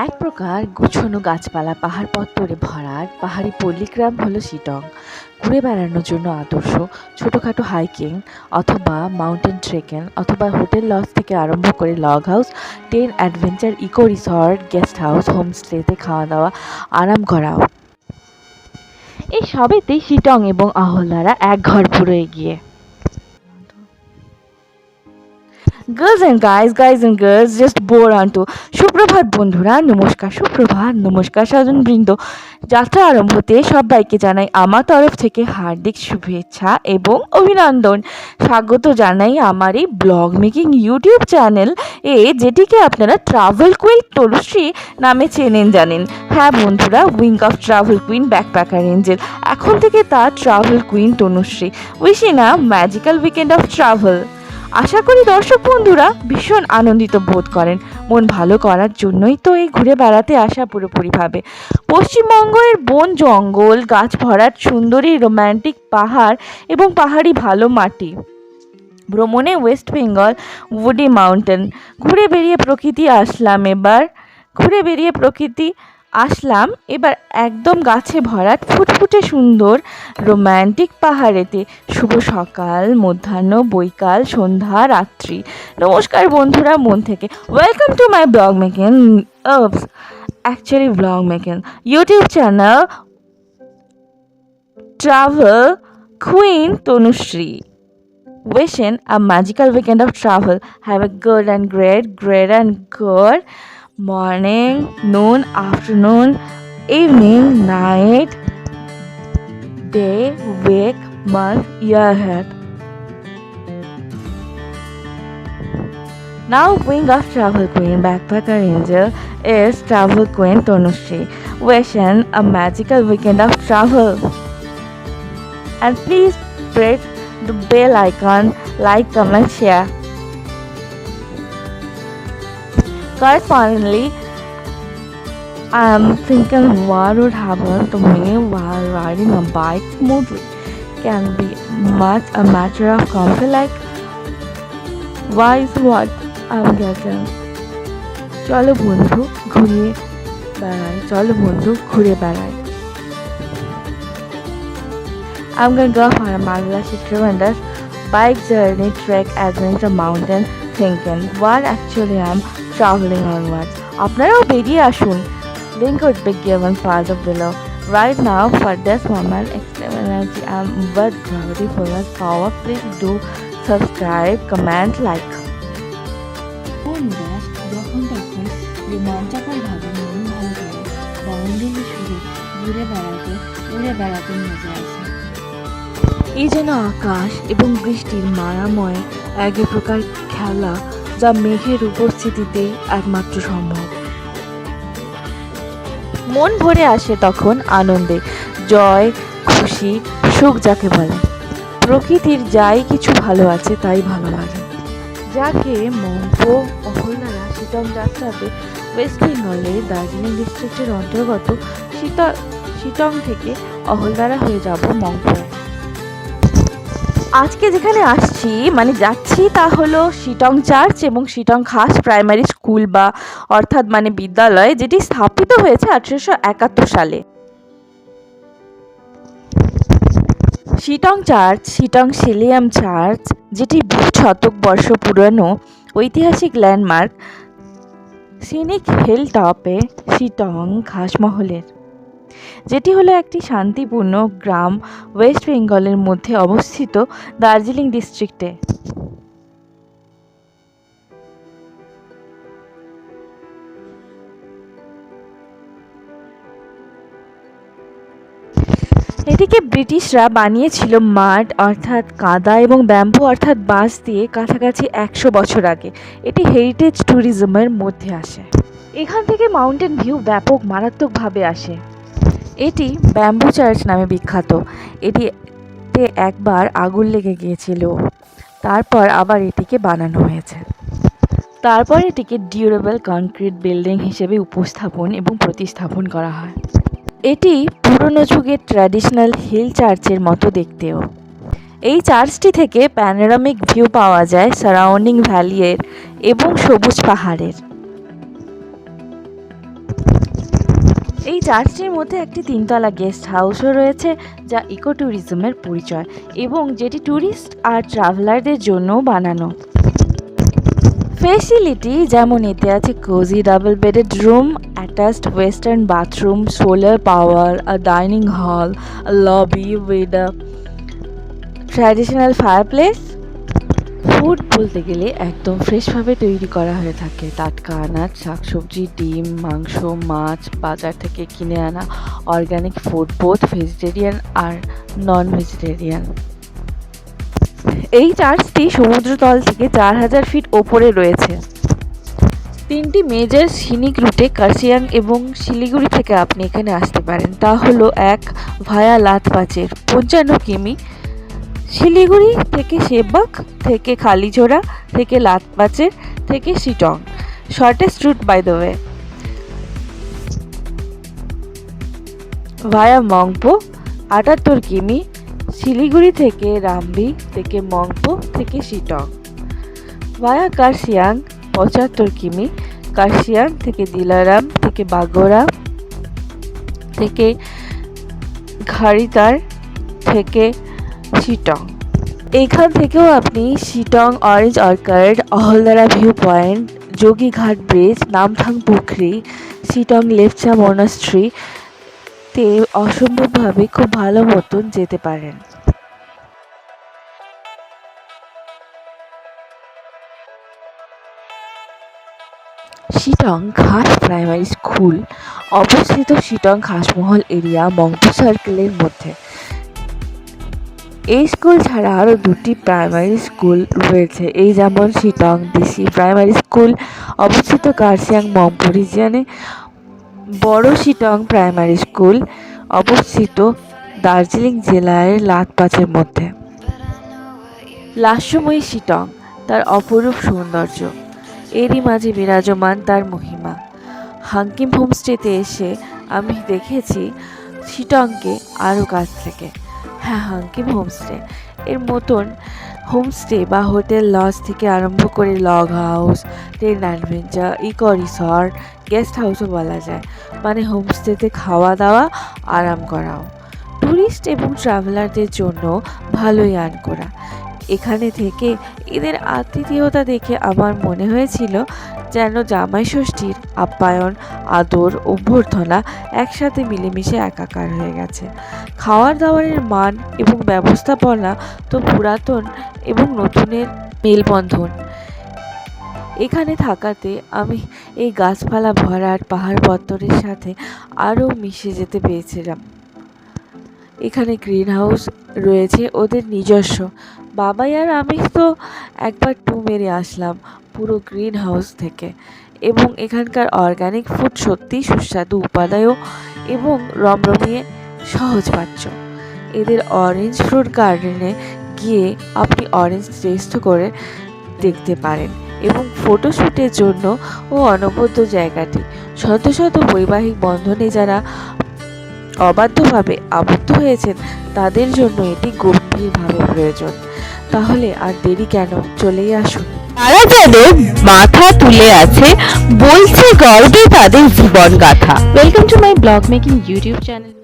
এক প্রকার গুছানো গাছপালা পাহাড় পত্তরে ভরা পাহাড়ি পল্লীগ্রাম হলো শিটং। ঘুরে বেড়ানোর জন্য আদর্শ। ছোটোখাটো হাইকিং অথবা মাউন্টেন ট্রেকিং অথবা হোটেল লজ থেকে আরম্ভ করে log house, tent adventure, eco resort, guest house, হোমস্টেতে খাওয়া দাওয়া আরাম করাও, এই সবেতেই শিটং এবং আহলারা এক ঘর পুরো এগিয়ে। Girls and girls just bore আন্টু। সুপ্রভাত বন্ধুরা, নমস্কার, সুপ্রভাত, নমস্কার স্বজনবৃন্দ। যাত্রা আরম্ভতে সবাইকে জানাই আমার তরফ থেকে হার্দিক শুভেচ্ছা এবং অভিনন্দন। স্বাগত জানাই আমার এই ব্লগ মেকিং ইউটিউব চ্যানেল যেটিকে আপনারা ট্রাভেল কুইন তনুশ্রী নামে চেনেন জানেন। হ্যাঁ বন্ধুরা, wing of travel queen backpacker angel, এখন থেকে তার travel queen Tanushree. Wishing a magical weekend of travel. আশা করি দর্শক বন্ধুরা ভীষণ আনন্দিত বোধ করেন। মন ভালো করার জন্যই তো এই ঘুরে বেড়াতে আসা পুরোপুরিভাবে। পশ্চিমবঙ্গের বন জঙ্গল, গাছ ভরাট সুন্দরী রোম্যান্টিক পাহাড় এবং পাহাড়ি ভালো মাটি ভ্রমণে ওয়েস্ট বেঙ্গল উডি মাউন্টেন ঘুরে বেরিয়ে আসলাম এবার একদম গাছে ভরাট ফুটফুটে সুন্দর রোম্যান্টিক পাহাড়েতে। শুভ সকাল, মধ্যাহ্ন, বৈকাল, সন্ধ্যা, রাত্রি। নমস্কার বন্ধুরা মন থেকে। Welcome to my blog making YouTube channel travel queen Tanushree. Wishing a magical weekend of travel. Have a good and good morning, noon, afternoon, evening, night, day, week, month, year ahead. Now, wing of travel queen backpacker angel is travel queen Tanushri. Wishing a magical weekend of travel. And please press the bell icon, like, comment, share. Correspondingly, I'm thinking what would happen to me while riding a bike smoothly. Can be much a matter of comfort, like why is what I'm getting. চলো বন্ধু ঘুরে বেড়াই। I'm gonna go for a marvelous tremendous bike journey, trek, adventure, mountain, thinking what actually I'm traveling onwards. আপনারাও বেরিয়ে আসুন। Link would be given further below. Right now, for this moment, extreme energy and with gravity full of power, please do subscribe, comment, like. বন্ধুরা যখন তখন রোমাঞ্চকরভাবে মন ভালো করে boundary সুরে উড়ে বেড়াতে মজা আসে। এই যেন আকাশ এবং বৃষ্টির মায়াময় এক প্রকার খেলা, যা মেঘের উপস্থিতিতেই একমাত্র সম্ভব। মন ভরে আসে তখন আনন্দে, জয়, খুশি, সুখ যাকে বলে। প্রকৃতির যাই কিছু ভালো আছে তাই ভালো লাগে, যাকে মংপো অহল্যারা শিটং যাত্রাতে ওয়েস্ট বেঙ্গলের দার্জিলিং ডিস্ট্রিক্টের অন্তর্গত শিটং থেকে অহল্যারা হয়ে যাব মংপোয়। আজকে যেখানে যাচ্ছি তা হলো শিটং চার্চ এবং শিটং খাস প্রাইমারি স্কুল অর্থাৎ বিদ্যালয়, যেটি স্থাপিত হয়েছে 1871 সালে। Sittong church, Sittong cilium church, যেটি 20 শতক বর্ষ পুরনো ঐতিহাসিক ল্যান্ডমার্ক সিনিক হিল টপে শিটং খাসমহলের, যেটি হলো একটি শান্তিপূর্ণ গ্রাম ওয়েস্ট বেঙ্গলের মধ্যে অবস্থিত দার্জিলিং ডিস্ট্রিক্টে। এটিকে ব্রিটিশরা বানিয়েছিল মাড অর্থাৎ কাদা এবং ব্যাম্বু অর্থাৎ বাঁশ দিয়ে কাছাকাছি 100 বছর আগে। এটি হেরিটেজ ট্যুরিজমের মধ্যে আসে। এখান থেকে মাউন্টেন ভিউ ব্যাপক মারাত্মকভাবে আসে। এটি ব্যাম্বু চার্চ নামে বিখ্যাত। এটিতে একবার আগুন লেগে গিয়েছিল, তারপর আবার এটিকে বানানো হয়েছে। তারপর এটিকে ডিউরেবল কনক্রিট বিল্ডিং হিসেবে উপস্থাপন এবং প্রতিস্থাপন করা হয়। এটি পুরনো যুগের ট্র্যাডিশনাল হিল চার্চের মতো দেখতেও। এই চার্চটি থেকে প্যানোরামিক ভিউ পাওয়া যায় সারাউন্ডিং ভ্যালির এবং সবুজ পাহাড়ের। এই চার্চটির মধ্যে একটি 3তলা গেস্ট হাউসও রয়েছে, যা ইকো ট্যুরিজমের পরিচয় এবং যেটি ট্যুরিস্ট আর ট্রাভেলারদের জন্য বানানো। ফেসিলিটি যেমন এতে আছে cosy double bedded room, attached western bathroom, solar power, a dining hall, a lobby with a traditional fireplace. Food বলতে গেলে একদম ফ্রেশভাবে তৈরি করা হয়ে থাকে। টাটকা আনাজ, শাকসবজি, ডিম, মাংস, মাছ, বাজার থেকে কিনে আনা অর্গ্যানিক ফুড, বোথ ভেজিটেরিয়ান আর নন ভেজিটেরিয়ান। এই চার্চটি সমুদ্রতল থেকে 4000 ফিট ওপরে রয়েছে। 3টি মেজর সিনিক রুটে কার্শিয়াং এবং শিলিগুড়ি থেকে আপনি এখানে আসতে পারেন। তা হলো 1 ভায়া লাটপাচের 55 কিমি, শিলিগুড়ি থেকে সেববাগ, থেকে খালিঝোড়া, থেকে লাটপাচের, থেকে Sittong, shortest route by the way. Via Mungpoo 78 কিমি, শিলিগুড়ি থেকে রামবি, থেকে মংপো, থেকে শিটং। ভায়া কার্শিয়াং 75 কিমি, কার্শিয়াং থেকে দিলারাম, থেকে বাগোড়া, থেকে ঘাড়িতার, থেকে শিটং। এখান থেকেও আপনি Sittong orange orchard, Ahaldara view point, Jogighat bridge, Namthang Pokhri, Sittong Lepcha monastery তে অসম্ভবভাবে খুব ভালো মতন যেতে পারেন। শিটং খাস প্রাইমারি স্কুল অবস্থিত শিটং খাসমহল এরিয়া মংপো সার্কেলের মধ্যে। এই স্কুল ছাড়া আরও 2টি প্রাইমারি স্কুল রয়েছে, এই যেমন শিটং ডিসি প্রাইমারি স্কুল অবস্থিত কার্শিয়াং মংপো রিজিয়নে, বড় শিটং প্রাইমারি স্কুল অবস্থিত দার্জিলিং জেলার লাটপাচের মধ্যে। লাস্যময়ী শিটং, তার অপরূপ সৌন্দর্য, এরই মাঝে বিরাজমান তার মহিমা। হাংকিম হোমস্টেতে এসে আমি দেখেছি শিটংকে আরও কাছ থেকে। হ্যাঁ, হাংকিম হোমস্টে এর মতন হোমস্টে বা হোটেল লজ থেকে আরম্ভ করে log house, train adventure, eco resort, guest হাউসও বলা যায়, মানে হোমস্টেতে খাওয়া দাওয়া আরাম করাও। ট্যুরিস্ট এবং ট্রাভেলারদের জন্য ভালোই আর্ন করা। এখানে থেকে এদের আতিথেয়তা দেখে আমার মনে হয়েছিল যেন জামাই ষষ্ঠীর আপ্যায়ন, আদর, অভ্যর্থনা একসাথে মিলেমিশে একাকার হয়ে গেছে। খাওয়ার দাওয়ারের মান এবং ব্যবস্থাপনা তো পুরাতন এবং নতুনের মেলবন্ধন। এখানে থাকাতে আমি এই গাছপালা ভরার পাহাড় পত্তরের সাথে আরও মিশে যেতে পেরেছিলাম। এখানে গ্রিন হাউস রয়েছে ওদের নিজস্ব। বাবাই আর আমি তো একবার মেরে আসলাম পুরো গ্রিন হাউস থেকে। এবং এখানকার অর্গ্যানিক ফুড সত্যিই সুস্বাদু, উপাদেয় এবং রমরমিয়ে সহজপাচ্য। এদের অরেঞ্জ ফ্রুট গার্ডেনে গিয়ে আপনি অরেঞ্জ টেস্ট করে দেখতে পারেন এবং ফটোশ্যুটের জন্য ও অনবদ্য জায়গাটি। শত শত বৈবাহিক বন্ধনে যারা অবাধ্যভাবে আবদ্ধ হয়েছেন তাদের জন্য এটি গভীরভাবে প্রয়োজন। তাহলে আর দেরি কেন, চলেই আসুন। তারা যাদের মাথা তুলে আছে বলছে গর্বে তাদের জীবন গাথা। Welcome to my blog making YouTube channel.